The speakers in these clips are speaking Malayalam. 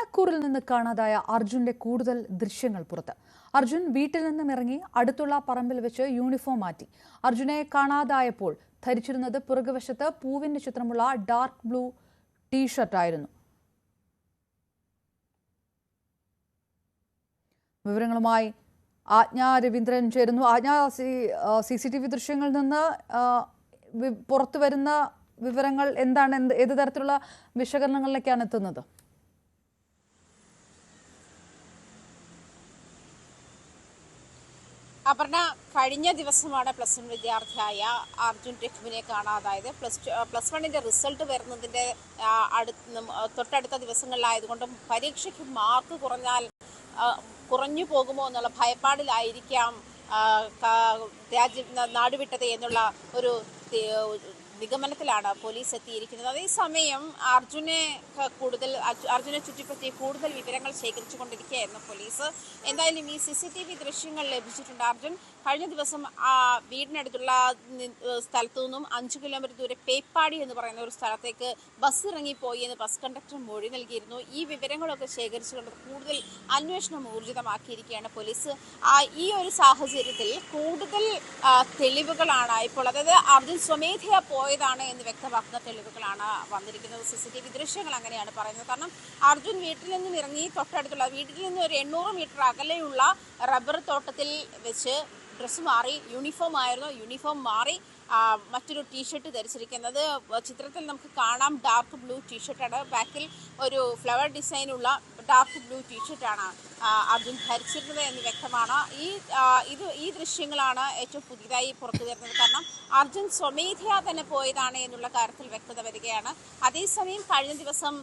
തൃക്കാക്കൂരിൽ നിന്ന് കാണാതായ അർജുന്റെ കൂടുതൽ ദൃശ്യങ്ങൾ പുറത്ത്. അർജുൻ വീട്ടിൽ നിന്നും ഇറങ്ങി അടുത്തുള്ള പറമ്പിൽ വെച്ച് യൂണിഫോം മാറ്റി. അർജുനെ കാണാതായപ്പോൾ ധരിച്ചിരുന്നത് പുറകുവശത്ത് പൂവിന്റെ ചിത്രമുള്ള ഡാർക്ക് ബ്ലൂ ടീഷർട്ടായിരുന്നു. വിവരങ്ങളുമായി ആജ്ഞ രവീന്ദ്രൻ ചേരുന്നു. ആജ്ഞ, CCTV ദൃശ്യങ്ങളിൽ നിന്ന് പുറത്തു വരുന്ന വിവരങ്ങൾ എന്താണ്? ഏത് തരത്തിലുള്ള വിശകലനങ്ങളിലേക്കാണ് എത്തുന്നത്? അപർണ, കഴിഞ്ഞ ദിവസമാണ് +1 വിദ്യാർത്ഥിയായ അർജുൻ രഘുവിനെ കാണാതായത്. പ്ലസ് വണ്ണിന്റെ റിസൾട്ട് വരുന്നതിന്റെ തൊട്ടടുത്ത ദിവസങ്ങളിലായതുകൊണ്ടും പരീക്ഷയ്ക്ക് മാർക്ക് കുറഞ്ഞു പോകുമോ എന്നുള്ള ഭയപ്പാടിലായിരിക്കാം നാടുവിട്ടത് എന്നുള്ള ഒരു നിഗമനത്തിലാണ് പോലീസ് എത്തിയിരിക്കുന്നത്. അതേസമയം അർജുനെ ചുറ്റിപ്പറ്റി കൂടുതൽ വിവരങ്ങൾ ശേഖരിച്ചുകൊണ്ടിരിക്കുകയായിരുന്നു പോലീസ്. എന്തായാലും ഈ CCTV ദൃശ്യങ്ങൾ ലഭിച്ചിട്ടുണ്ട്. അർജുൻ കഴിഞ്ഞ ദിവസം വീടിനടുത്തുള്ള സ്ഥലത്തു നിന്നും 5 കിലോമീറ്റർ ദൂരെ പേപ്പാടി എന്ന് പറയുന്ന ഒരു സ്ഥലത്തേക്ക് ബസ് ഇറങ്ങിപ്പോയി എന്ന് ബസ് കണ്ടക്ടർ മൊഴി നൽകിയിരുന്നു. ഈ വിവരങ്ങളൊക്കെ ശേഖരിച്ചുകൊണ്ട് കൂടുതൽ അന്വേഷണം ഊർജിതമാക്കിയിരിക്കുകയാണ് പോലീസ്. ഈ ഒരു സാഹചര്യത്തിൽ കൂടുതൽ തെളിവുകളാണ് ഇപ്പോൾ, അതായത് അർജുൻ സ്വമേധയാ പോയതാണ് എന്ന് വ്യക്തമാക്കുന്ന തെളിവുകളാണ് വന്നിരിക്കുന്നത്. CCTV ദൃശ്യങ്ങൾ അങ്ങനെയാണ് പറയുന്നത്. കാരണം അർജുൻ വീട്ടിൽ നിന്നും ഇറങ്ങി തൊട്ടടുത്തുള്ള വീട്ടിൽ നിന്ന് ഒരു 800 മീറ്റർ അകലെയുള്ള റബ്ബർ തോട്ടത്തിൽ വെച്ച് ഡ്രസ്സ് മാറി, യൂണിഫോം മാറി മറ്റൊരു ടീഷർട്ട് ധരിച്ചിരിക്കുന്നത് ചിത്രത്തിൽ നമുക്ക് കാണാം. ഡാർക്ക് ബ്ലൂ ടീഷർട്ടാണ്, ബാക്കിൽ ഒരു ഫ്ലവർ ഡിസൈനുള്ള ഡാർക്ക് ബ്ലൂ ടീഷർട്ടാണ് അർജുൻ ധരിച്ചിരുന്നത് എന്ന് വ്യക്തമാണ്. ഈ ദൃശ്യങ്ങളാണ് ഏറ്റവും പുതിയതായി പുറത്തു വരുന്നത്. കാരണം അർജുൻ സ്വമേധയാ തന്നെ പോയതാണ് എന്നുള്ള കാര്യത്തിൽ വ്യക്തത വരികയാണ്. അതേസമയം കഴിഞ്ഞ ദിവസം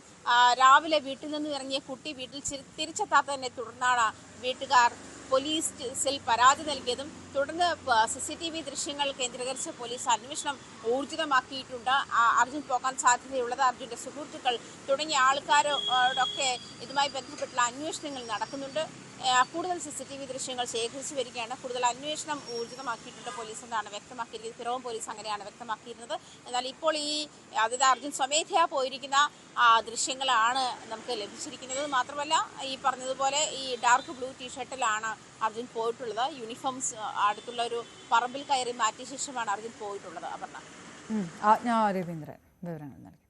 രാവിലെ വീട്ടിൽ നിന്ന് ഇറങ്ങിയ കുട്ടി വീട്ടിൽ തിരിച്ചെത്താത്തതിനെ തുടർന്നാണ് വീട്ടുകാർ പോലീസിൽ പരാതി നൽകിയതും തുടർന്ന് CCTV ദൃശ്യങ്ങൾ കേന്ദ്രീകരിച്ച് പോലീസ് അന്വേഷണം ഊർജിതമാക്കിയിട്ടുണ്ട്. അർജുൻ പോകാൻ സാധ്യതയുള്ളത്, അർജുൻ്റെ സുഹൃത്തുക്കൾ തുടങ്ങിയ ആൾക്കാരോടൊക്കെ ഇതുമായി ബന്ധപ്പെട്ടുള്ള അന്വേഷണങ്ങൾ നടക്കുന്നുണ്ട്. കൂടുതൽ CCTV ദൃശ്യങ്ങൾ ശേഖരിച്ചു വരികയാണ്. കൂടുതൽ അന്വേഷണം ഊർജിതമാക്കിയിട്ടുണ്ട് പോലീസ് എന്നാണ് വ്യക്തമാക്കിയിരിക്കുന്നത്. പിറവം പോലീസ് അങ്ങനെയാണ് വ്യക്തമാക്കിയിരുന്നത്. എന്നാൽ ഇപ്പോൾ അതായത് അർജുൻ സ്വമേധയാ പോയിരിക്കുന്ന ദൃശ്യങ്ങളാണ് നമുക്ക് ലഭിച്ചിരിക്കുന്നത്. മാത്രമല്ല, ഈ പറഞ്ഞതുപോലെ ഈ ഡാർക്ക് ബ്ലൂ ടീഷർട്ടിലാണ് അർജുൻ പോയിട്ടുള്ളത്. യൂണിഫോംസ് അടുത്തുള്ള ഒരു പറമ്പിൽ കയറി മാറ്റിയ ശേഷമാണ് അർജുൻ പോയിട്ടുള്ളത്. അപർണ. ആജ്ഞ രവീന്ദ്രൻ വിവരങ്ങൾ നൽകി.